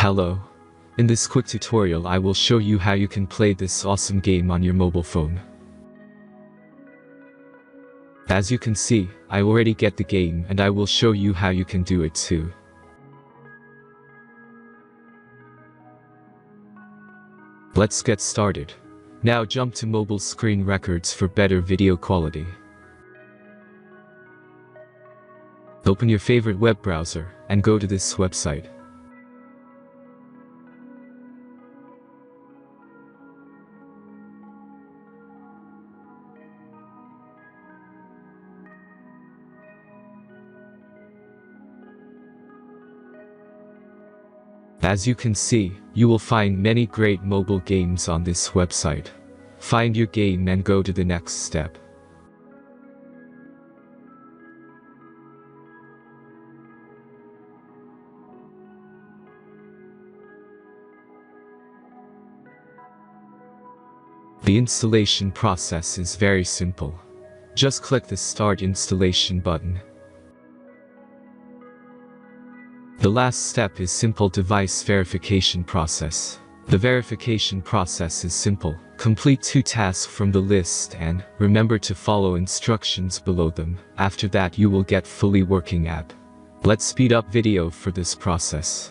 Hello. In this quick tutorial I will show you how you can play this awesome game on your mobile phone. As you can see, I already get the game and I will show you how you can do it too. Let's get started. Now jump to mobile screen records for better video quality. Open your favorite web browser and go to this website. As you can see, you will find many great mobile games on this website. Find your game and go to the next step. The installation process is very simple. Just click the Start Installation button. The last step is simple device verification process. The verification process is simple. Complete 2 tasks from the list and remember to follow instructions below them. After that you will get fully working app. Let's speed up video for this process.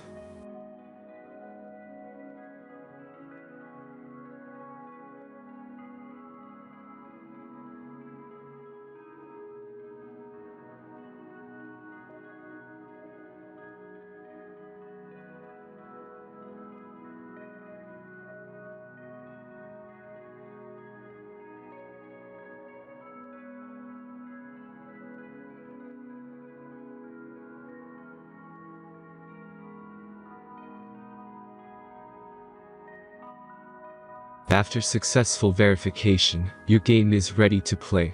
After successful verification, your game is ready to play.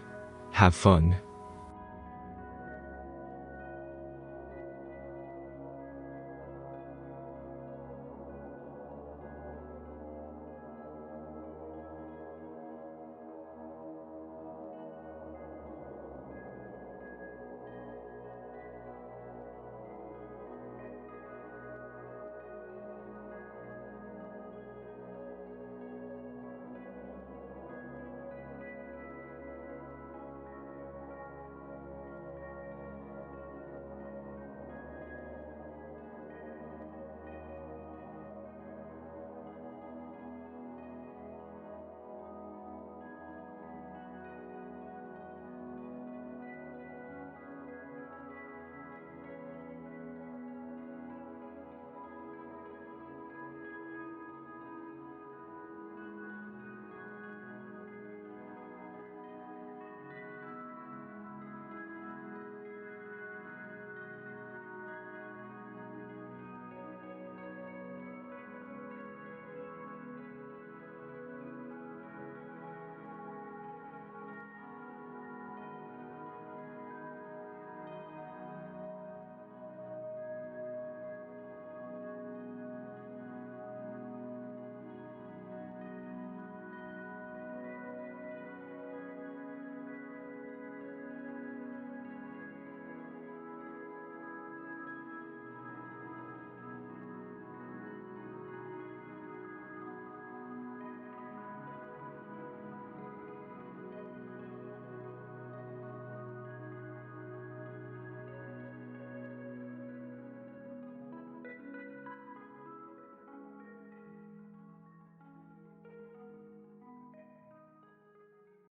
Have fun!